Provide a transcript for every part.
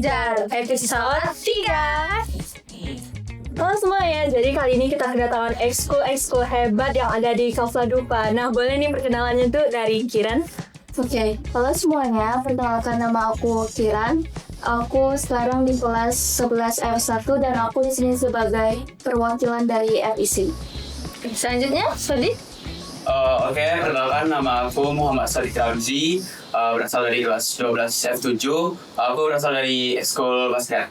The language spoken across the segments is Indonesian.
Belajar episode 3. Halo semuanya, jadi kali ini kita kedatangan ekskul hebat yang ada di Kavladupa. Nah, boleh nih perkenalannya tuh dari Kiran. Oke, halo semuanya, perkenalkan nama aku Kiran. Aku sekarang di kelas 11 F1 dan aku di sini sebagai perwakilan dari FEC. Selanjutnya, Sadi. Oke, perkenalkan nama aku Muhammad Sadiq Ramzi, berasal dari kelas 12 F7. Aku berasal dari ekskul basket.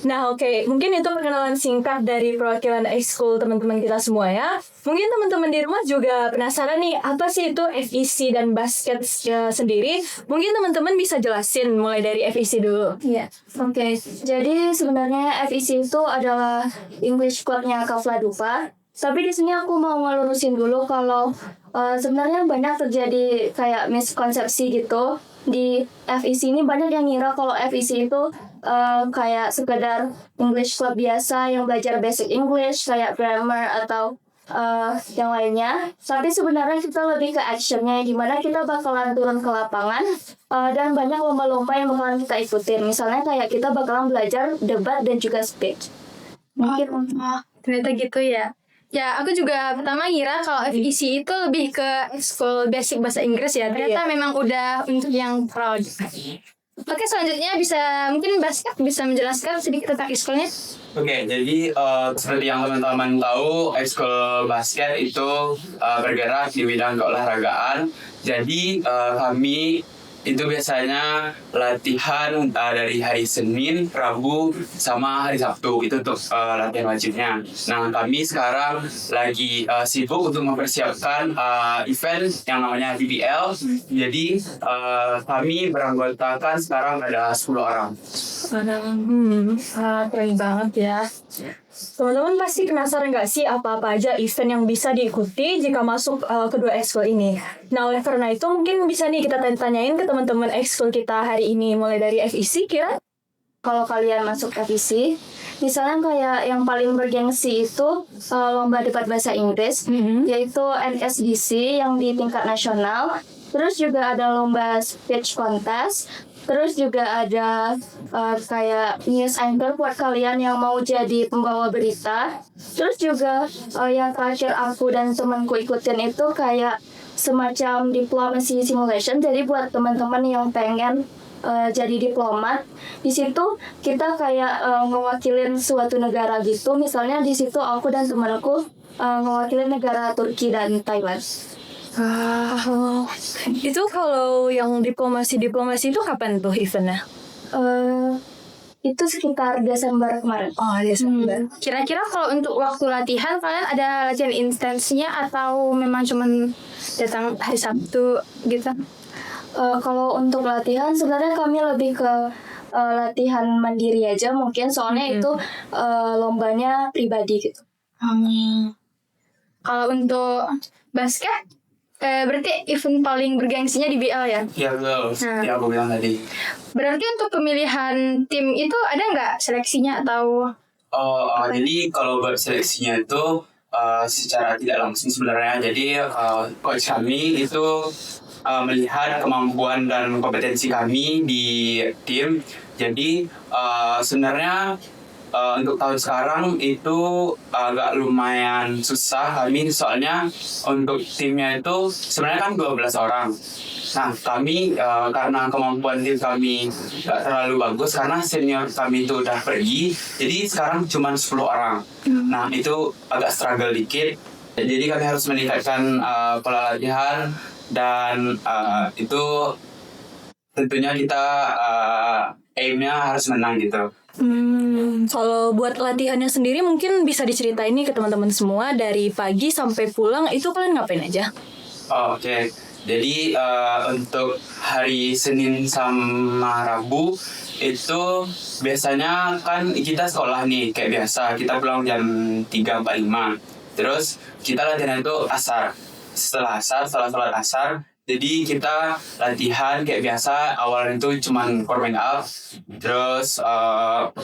Nah, oke, mungkin itu perkenalan singkat dari perwakilan ekskul teman-teman kita semua ya. Mungkin teman-teman di rumah juga penasaran nih, apa sih itu FEC dan basket sendiri? Mungkin teman-teman bisa jelasin mulai dari FEC dulu. Iya, oke. Jadi sebenarnya FEC itu adalah English Club-nya Kavladupa. Tapi di sini aku mau ngelurusin dulu kalau sebenarnya banyak terjadi kayak miskonsepsi gitu. Di FEC ini banyak yang ngira kalau FEC itu kayak sekedar English Club biasa yang belajar basic English kayak grammar atau yang lainnya. Tapi sebenarnya kita lebih ke actionnya, gimana kita bakalan turun ke lapangan dan banyak lomba-lomba yang bakalan kita ikutin. Misalnya kayak kita bakalan belajar debat dan juga speech. Mungkin Ternyata gitu ya. Ya, aku juga pertama ngira kalau FEC itu lebih ke ekskul basic bahasa Inggris ya. Ternyata memang udah untuk yang proud. Oke, selanjutnya mungkin basket bisa menjelaskan sedikit tentang ekskulnya. Oke, jadi seperti yang teman-teman tahu, ekskul basket itu bergerak di bidang keolahragaan. Jadi kami itu biasanya latihan dari hari Senin, Rabu, sama hari Sabtu. Itu untuk latihan wajibnya. Nah, kami sekarang lagi sibuk untuk mempersiapkan event yang namanya BBL. Jadi kami beranggotakan sekarang ada 10 orang. Keren banget ya. Teman-teman pasti penasaran nggak sih apa-apa aja event yang bisa diikuti jika masuk kedua ekskul ini. Nah, oleh karena itu mungkin bisa nih kita tanyain ke teman-teman ekskul kita hari ini mulai dari FEC kira. kalau kalian masuk FEC, misalnya kayak yang paling bergengsi itu lomba debat bahasa Inggris, yaitu NSDC yang di tingkat nasional. Terus juga ada lomba speech contest. Terus juga ada kayak news anchor buat kalian yang mau jadi pembawa berita. Terus juga yang terakhir aku dan temanku ikutin itu kayak semacam diplomacy simulation. Jadi buat teman-teman yang pengen jadi diplomat, di situ kita kayak ngewakilin suatu negara gitu. Misalnya di situ aku dan temanku ngewakilin negara Turki dan Thailand. Itu kalau yang diplomasi itu kapan tuh eventnya? Itu sekitar Desember kemarin. Oh, Desember. Kira-kira kalau untuk waktu latihan kalian ada latihan intensinya atau memang cuman datang hari Sabtu gitu? Kalau untuk latihan sebenarnya kami lebih ke latihan mandiri aja mungkin, soalnya itu lombanya pribadi gitu. Kalau untuk basket berarti event paling bergengsinya di BL ya? Iya, betul. Yang aku bilang tadi. Berarti untuk pemilihan tim itu ada nggak seleksinya atau? Jadi kalau buat seleksinya itu secara tidak langsung sebenarnya. Jadi coach kami itu melihat kemampuan dan kompetensi kami di tim. Jadi sebenarnya untuk tahun sekarang itu agak lumayan susah kami, soalnya untuk timnya itu sebenarnya kan 12 orang. Nah, kami karena kemampuan tim kami gak terlalu bagus karena senior kami itu udah pergi, jadi sekarang cuma 10 orang. Nah, itu agak struggle dikit. Jadi kami harus meningkatkan pola latihan dan itu tentunya kita aimnya harus menang gitu. Kalau buat latihannya sendiri mungkin bisa diceritain nih ke teman-teman semua, dari pagi sampai pulang itu kalian ngapain aja? Oke. Jadi untuk hari Senin sama Rabu itu biasanya kan kita sekolah nih kayak biasa, kita pulang jam 3.45. Terus kita latihan itu asar. Setelah sholat asar, jadi kita latihan kayak biasa. Awalnya itu cuman core make up, terus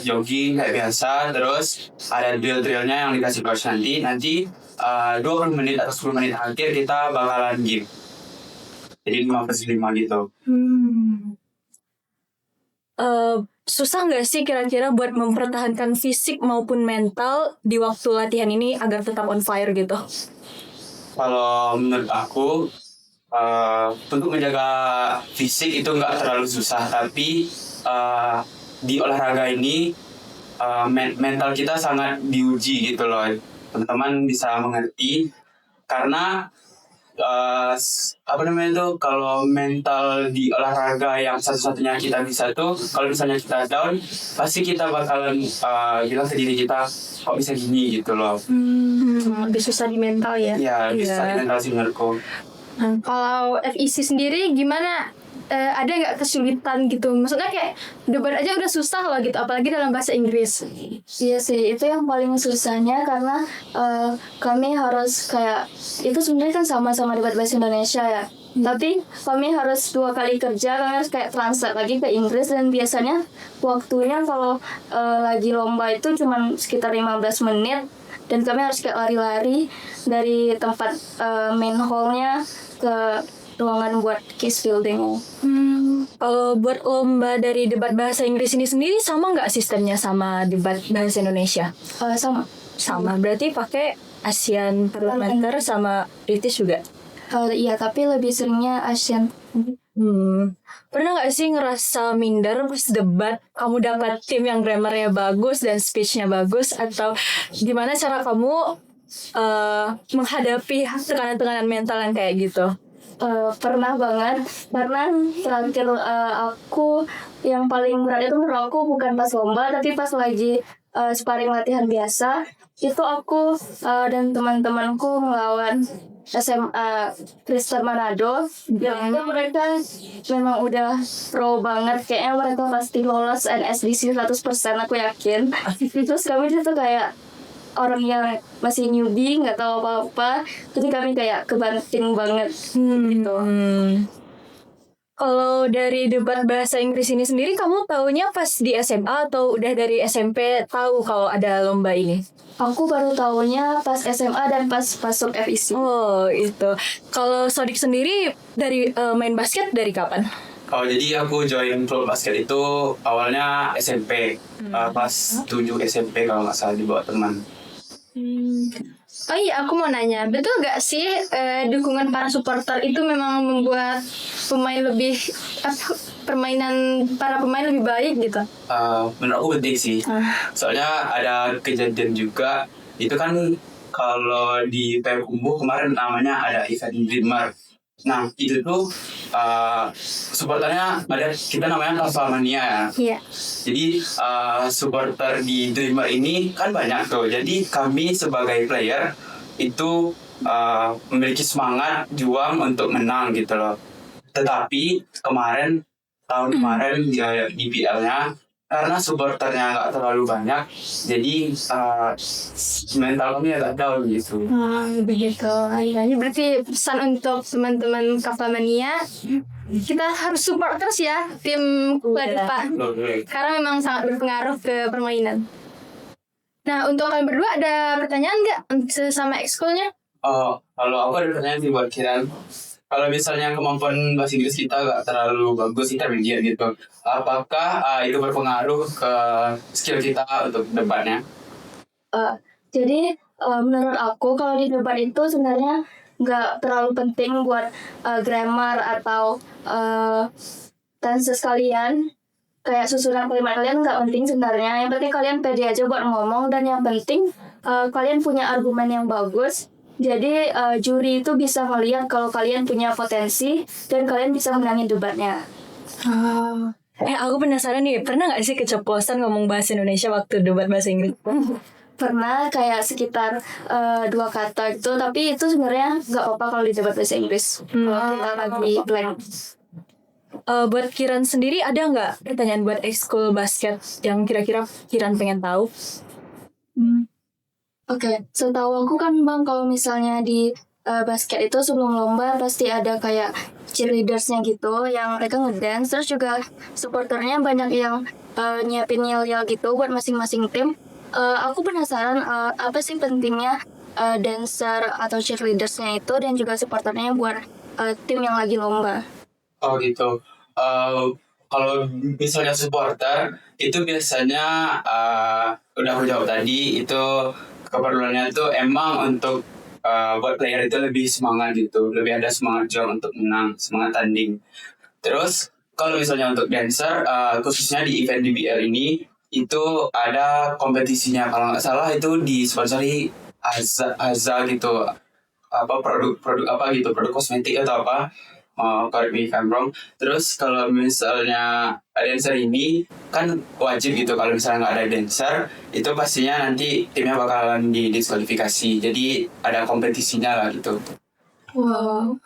jogging kayak biasa, terus ada drill-drillnya yang dikasih coach nanti 20 menit atau 10 menit akhir kita bakalan game. Jadi 5/5 gitu. susah nggak sih kira-kira buat mempertahankan fisik maupun mental di waktu latihan ini agar tetap on fire gitu? Kalau menurut aku, untuk menjaga fisik itu nggak terlalu susah, tapi di olahraga ini mental kita sangat diuji gitu loh. Teman-teman bisa mengerti karena apa namanya tuh, kalau mental di olahraga yang satu-satunya kita bisa tuh, kalau misalnya kita down, pasti kita bakalan bilang ke diri kita kok bisa gini gitu loh. Lebih susah di mental ya. Ya bisa Iya. di mental sih menurutku. Nah, kalau FEC sendiri gimana? Ada nggak kesulitan gitu? Maksudnya kayak debat aja udah susah loh gitu, apalagi dalam bahasa Inggris. Iya sih, itu yang paling susahnya karena kami harus kayak itu sebenarnya kan sama-sama debat bahasa Indonesia ya. Tapi kami harus 2 kali kerja, kami harus kayak translate lagi ke Inggris dan biasanya waktunya kalau lagi lomba itu cuma sekitar 15 menit dan kami harus kayak lari-lari dari tempat main hall-nya ke ruangan buat case building. Kalau buat lomba dari debat bahasa Inggris ini sendiri sama nggak sistemnya sama debat bahasa Indonesia? Sama. Sama, berarti pakai Asian Parliamentary sama British juga? Iya, tapi lebih seringnya Asian. Pernah nggak sih ngerasa minder pas debat kamu dapat tim yang grammarnya bagus dan speechnya bagus, atau gimana cara kamu menghadapi tekanan-tekanan mental yang kayak gitu? Pernah banget karena terakhir aku yang paling berat itu menurut aku bukan pas lomba tapi pas lagi sparring latihan biasa itu aku dan teman-temanku melawan SMA Kristen Manado yang itu mereka memang udah pro banget, kayaknya mereka pasti lolos NSDC 100% aku yakin. Terus kami itu kayak orang yang masih newbie, nggak tahu apa-apa, jadi kami kayak kebanting banget gitu. Kalau dari debat bahasa Inggris ini sendiri, kamu taunya pas di SMA atau udah dari SMP tahu kalau ada lomba ini? Aku baru tahunya pas SMA dan pas masuk FEC. Oh, itu. Kalau Sodik sendiri dari main basket dari kapan? Oh, jadi aku join klub basket itu awalnya SMP, pas 7 SMP kalau nggak salah, dibawa teman. Oh iya, aku mau nanya, betul gak sih dukungan para supporter itu memang membuat pemain lebih permainan para pemain lebih baik gitu? Menurut aku penting sih, soalnya ada kejadian juga itu kan, kalau di Payakumbuh kemarin namanya ada event Dreamer. Nah itu tuh supporternya ada, kita namanya Tasmania ya. Iya. Jadi supporter di Dreamer ini kan banyak tuh. Jadi kami sebagai player itu memiliki semangat juang untuk menang gitu loh. Tetapi tahun kemarin di PL-nya, karena supporternya nggak terlalu banyak, jadi mental kami agak down gitu. Begitu. Ini berarti pesan untuk teman-teman Kapamania, kita harus support terus ya tim Kuadpa, karena memang sangat berpengaruh ke permainan. Nah, untuk kalian berdua ada pertanyaan nggak untuk sesama ekskulnya? Kalau aku ada pertanyaan sih buat Kiran. Kalau misalnya kemampuan bahasa Inggris kita nggak terlalu bagus, intermediate gitu, apakah itu berpengaruh ke skill kita untuk depannya? Jadi menurut aku kalau di debat itu sebenarnya nggak terlalu penting buat grammar atau tenses kalian. Kayak susunan kalimat kalian nggak penting sebenarnya. Yang penting kalian pede aja buat ngomong, dan yang penting kalian punya argumen yang bagus. Jadi juri itu bisa melihat kalau kalian punya potensi dan kalian bisa menangin debatnya. Aku penasaran nih, pernah nggak sih keceplosan ngomong bahasa Indonesia waktu debat bahasa Inggris? Pernah kayak sekitar 2 kata gitu, tapi itu sebenarnya nggak apa-apa kalau di debat bahasa Inggris. Kalau kita lagi blank. Buat Kiran sendiri ada nggak pertanyaan buat ekskul basket yang kira-kira Kiran pengen tahu? Oke, setahu aku kan Bang, kalau misalnya di basket itu sebelum lomba pasti ada kayak cheerleadersnya gitu yang mereka ngedance, terus juga supporternya banyak yang nyiapin yel-yel gitu buat masing-masing tim. Aku penasaran apa sih pentingnya dancer atau cheerleadersnya itu dan juga supporternya buat tim yang lagi lomba. Oh gitu. kalau misalnya supporter itu biasanya udah aku jawab tadi, itu keperluannya tuh emang untuk buat player itu lebih semangat gitu, lebih ada semangat juang untuk menang, semangat tanding. Terus kalau misalnya untuk dancer, khususnya di event DBL ini itu ada kompetisinya, kalau nggak salah itu disponsori Aza gitu, apa produk apa gitu, produk kosmetik atau apa, correct me if I'm wrong. Terus kalau misalnya dancer ini kan wajib gitu, kalau misalnya nggak ada dancer itu pastinya nanti timnya bakalan didiskualifikasi, jadi ada kompetisinya lah gitu. Wow.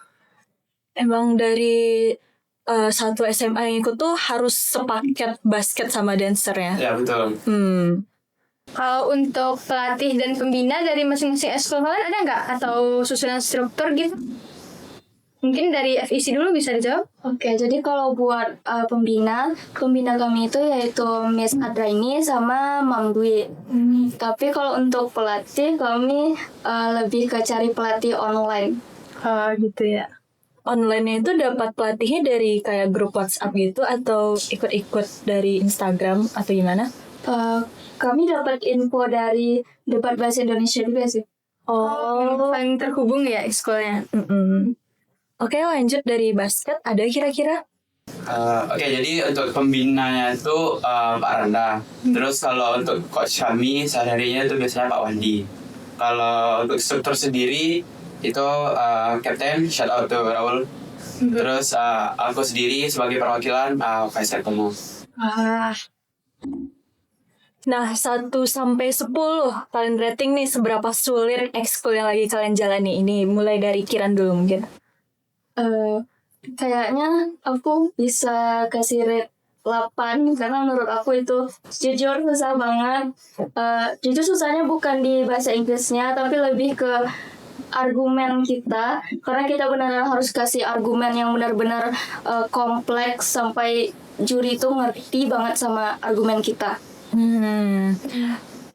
Emang dari satu SMA yang ikut tuh harus sepaket basket sama dancernya. Ya betul. Kalau untuk pelatih dan pembina dari masing-masing ekskul kalian ada nggak? Atau susunan struktur gitu? Mungkin dari FEC dulu bisa dijawab. Oke, jadi kalau buat pembina kami itu yaitu Miss Adraini sama Mam Dwi. Tapi kalau untuk pelatih kami lebih ke cari pelatih online. Gitu ya. Online-nya itu dapat pelatihnya dari kayak grup WhatsApp gitu atau ikut-ikut dari Instagram atau gimana? Kami dapat info dari Debat Bahasa Indonesia juga sih. Paling terhubung ya ekskulnya. Oke, lanjut dari basket. Ada kira-kira? Oke, jadi untuk pembinanya itu Pak Randa. Terus kalau untuk coach kami sehari-harinya itu biasanya Pak Wandi. Kalau untuk struktur sendiri itu kapten, shout out to Raul. Terus aku sendiri sebagai perwakilan Faisal Komo. Nah, 1 sampai 10 kalian rating nih seberapa sulit ekskul yang lagi kalian jalani ini? Mulai dari Kiran dulu mungkin. Kayaknya aku bisa kasih rate 8 karena menurut aku itu jujur susah banget. Jujur susahnya bukan di bahasa Inggrisnya tapi lebih ke argumen kita, karena kita benar-benar harus kasih argumen yang benar-benar kompleks sampai juri itu ngerti banget sama argumen kita.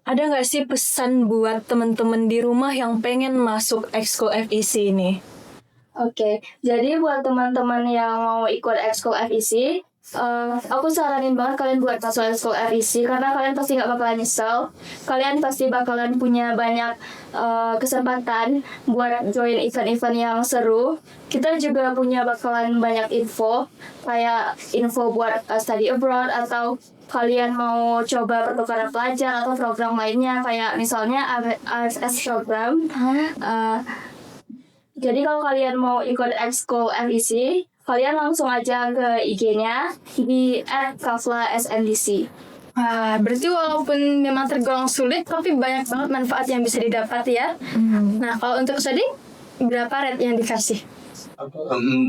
Ada nggak sih pesan buat teman-teman di rumah yang pengen masuk ekskul FEC ini? Oke, jadi buat teman-teman yang mau ikut ekskul FEC, aku saranin banget kalian buat masuk ekskul FEC karena kalian pasti nggak bakalan nyesel. Kalian pasti bakalan punya banyak kesempatan buat join event-event yang seru. Kita juga punya bakalan banyak info, kayak info buat study abroad atau kalian mau coba pertukaran pelajar atau program lainnya kayak misalnya RSS program. Jadi kalau kalian mau ikut ekskul FEC, kalian langsung aja ke IG-nya di @kafla_sndc. Berarti walaupun memang tergolong sulit, tapi banyak banget manfaat yang bisa didapat ya. Nah, kalau untuk study, berapa rate yang dikasih?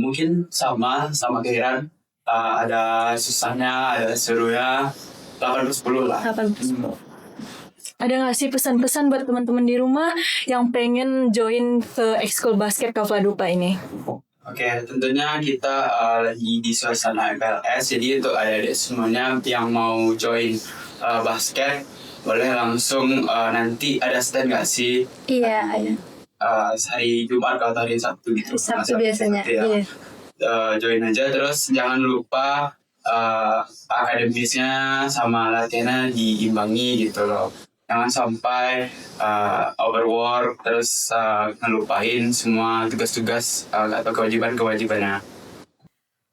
Mungkin sama Kiran. Ada susahnya, ada serunya, 8/10 lah. 8/10. Ada nggak sih pesan-pesan buat teman-teman di rumah yang pengen join ke ekskul basket Kafla Dupa ini? Oke, tentunya kita lagi di suasana MPLS, jadi untuk adik-adik semuanya yang mau join basket, boleh langsung nanti ada stand nggak sih? Iya. Hari Jumat atau hari Sabtu gitu. Sabtu biasanya. Ya. Iya. Join aja, terus jangan lupa akademisnya sama latihannya diimbangi gitu loh. Jangan sampai overwork terus ngelupain semua tugas-tugas atau kewajibannya.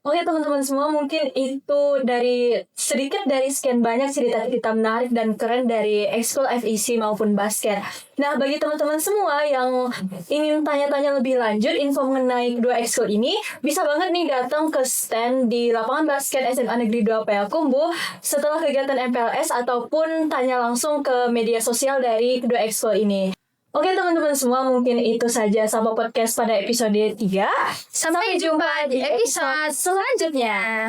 Oke teman-teman semua, mungkin itu dari sedikit dari sekian banyak cerita-cerita menarik dan keren dari ekskul FEC maupun basket. Nah, bagi teman-teman semua yang ingin tanya-tanya lebih lanjut info mengenai kedua ekskul ini, bisa banget nih datang ke stand di lapangan basket SMA Negeri 2 Payakumbuh setelah kegiatan MPLS ataupun tanya langsung ke media sosial dari kedua ekskul ini. Oke teman-teman semua, mungkin itu saja sama podcast pada episode 3. Sampai jumpa di episode selanjutnya.